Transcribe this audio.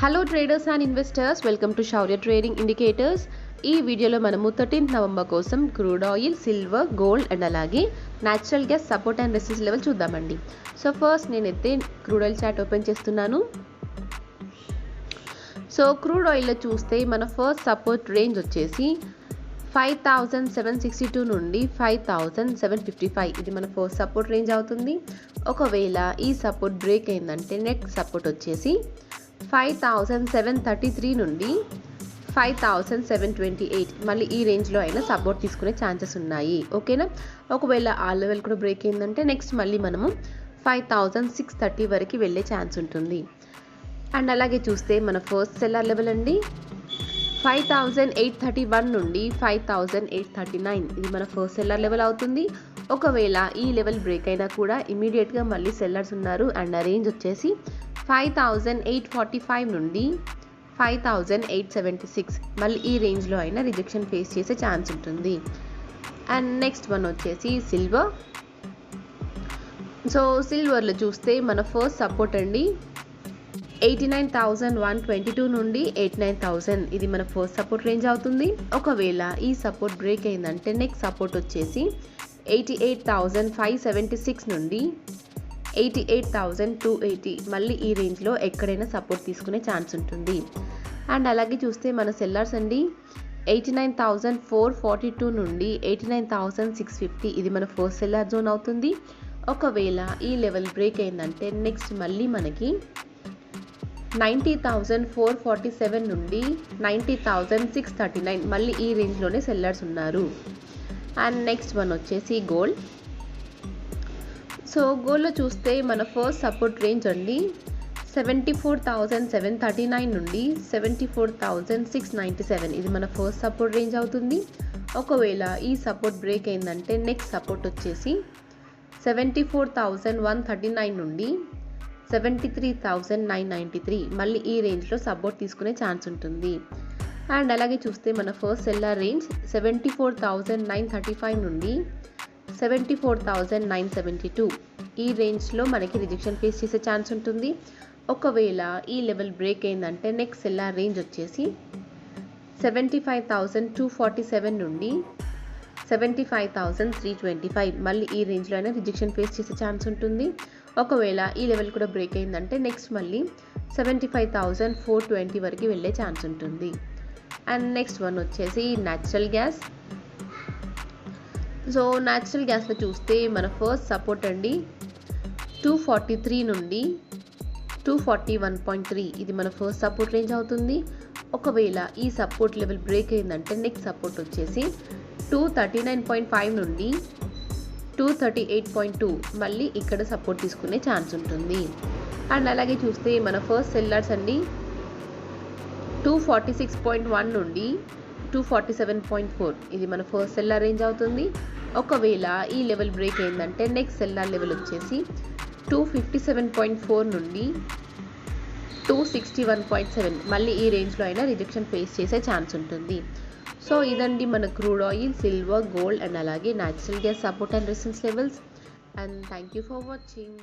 Hello traders and investors, welcome to Shaurya trading indicators. ఈ వీడియోలో మనము 13th నవంబర్ కోసం crude oil, silver, gold and అలాగే natural gas support and resistance level చూద్దామండి. So first నేనైతే crude oil chart open చేస్తున్నాను. So crude ఆయిల్లో చూస్తే మన ఫస్ట్ సపోర్ట్ రేంజ్ వచ్చేసి 5762 నుండి 5755, ఇది మన ఫస్ట్ సపోర్ట్ రేంజ్ అవుతుంది. ఒకవేళ ఈ సపోర్ట్ బ్రేక్ అయిందంటే నెక్స్ట్ సపోర్ట్ వచ్చేసి 5733 నుండి 5728, మళ్ళీ ఈ రేంజ్లో అయినా సపోర్ట్ తీసుకునే ఛాన్సెస్ ఉన్నాయి. ఓకేనా, ఒకవేళ ఆ లెవెల్ కూడా బ్రేక్ అయిందంటే నెక్స్ట్ మళ్ళీ మనము 5630 వరకు వెళ్ళే ఛాన్స్ ఉంటుంది. అండ్ అలాగే చూస్తే మన ఫస్ట్ సెల్లర్ లెవెల్ అండి 5831 నుండి 5839, ఇది మన ఫస్ట్ సెల్లర్ లెవెల్ అవుతుంది. ఒకవేళ ఈ లెవెల్ బ్రేక్ అయినా కూడా ఇమీడియట్గా మళ్ళీ సెల్లర్స్ ఉన్నారు. అండ్ ఆ రేంజ్ వచ్చేసి 5845 నుండి 5876, మళ్ళీ ఈ రేంజ్లో అయినా రిజెక్షన్ ఫేస్ చేసే ఛాన్స్ ఉంటుంది. అండ్ నెక్స్ట్ వన్ వచ్చేసి సిల్వర్. సో సిల్వర్లో చూస్తే మన ఫస్ట్ సపోర్ట్ అండి 89,122 నుండి 89,000, ఇది మన ఫస్ట్ సపోర్ట్ రేంజ్ అవుతుంది. ఒకవేళ ఈ సపోర్ట్ బ్రేక్ అయిందంటే నెక్స్ట్ సపోర్ట్ వచ్చేసి 88,576 నుండి 88,280, మళ్ళీ ఈ రేంజ్లో ఎక్కడైనా సపోర్ట్ తీసుకునే ఛాన్స్ ఉంటుంది. అండ్ అలాగే చూస్తే మన సెల్లర్స్ అండి 89,442 నుండి 89,650, ఇది మన ఫస్ట్ సెల్లర్ జోన్ అవుతుంది. ఒకవేళ ఈ లెవెల్ బ్రేక్ అయిందంటే నెక్స్ట్ మళ్ళీ మనకి 90,447 నుండి 90,639, మళ్ళీ ఈ రేంజ్లోనే సెల్లర్స్ ఉన్నారు. అండ్ నెక్స్ట్ వన్ వచ్చేసి గోల్డ్. సో గోల్డ్లో చూస్తే మన ఫస్ట్ సపోర్ట్ రేంజ్ అండి 74,739 నుండి 74,697, ఇది మన ఫస్ట్ సపోర్ట్ రేంజ్ అవుతుంది. ఒకవేళ ఈ సపోర్ట్ బ్రేక్ అయిందంటే నెక్స్ట్ సపోర్ట్ వచ్చేసి 74,139 నుండి 73,993, మళ్ళీ ఈ రేంజ్లో సపోర్ట్ తీసుకునే ఛాన్స్ ఉంటుంది. అండ్ అలాగే చూస్తే మన ఫస్ట్ సెల్లర్ రేంజ్ 74,935 నుండి 74,972, ఈ రేంజ్లో మనకి రిజెక్షన్ ఫేస్ చేసే ఛాన్స్ ఉంటుంది. ఒకవేళ ఈ లెవెల్ బ్రేక్ అయిందంటే నెక్స్ట్ సెల్లర్ రేంజ్ వచ్చేసి 75,247 నుండి 75,325, మళ్ళీ ఈ రేంజ్లో అయినా రిజెక్షన్ ఫేస్ చేసే ఛాన్స్ ఉంటుంది. ఒకవేళ ఈ లెవెల్ కూడా బ్రేక్ అయిందంటే నెక్స్ట్ మళ్ళీ 75,420 వరకు వెళ్ళే ఛాన్స్ ఉంటుంది. అండ్ నెక్స్ట్ వన్ వచ్చేసి న్యాచురల్ గ్యాస్. సో న్యాచురల్ గ్యాస్లో చూస్తే మన ఫస్ట్ సపోర్ట్ అండి 243 నుండి 241.3, ఇది మన ఫస్ట్ సపోర్ట్ రేంజ్ అవుతుంది. ఒకవేళ ఈ సపోర్ట్ లెవెల్ బ్రేక్ అయిందంటే నెక్స్ట్ సపోర్ట్ వచ్చేసి 239.5 నుండి 238.2, మళ్ళీ ఇక్కడ సపోర్ట్ తీసుకునే ఛాన్స్ ఉంటుంది. అండ్ అలాగే చూస్తే మన ఫస్ట్ సెల్లర్స్ అండి 246.1 నుండి 247.4, ఇది మన ఫస్ట్ సెల్లర్ రేంజ్ అవుతుంది. ఒకవేళ ఈ లెవెల్ బ్రేక్ అయిందంటే నెక్స్ట్ సెల్లర్ లెవెల్ వచ్చేసి 257.4 నుండి 261.7, మళ్ళీ ఈ రేంజ్లో అయినా రిజెక్షన్ ఫేస్ చేసే ఛాన్స్ ఉంటుంది. సో ఇదండి మన crude oil, silver, gold and అలాగే natural gas support and resistance levels. And thank you for watching.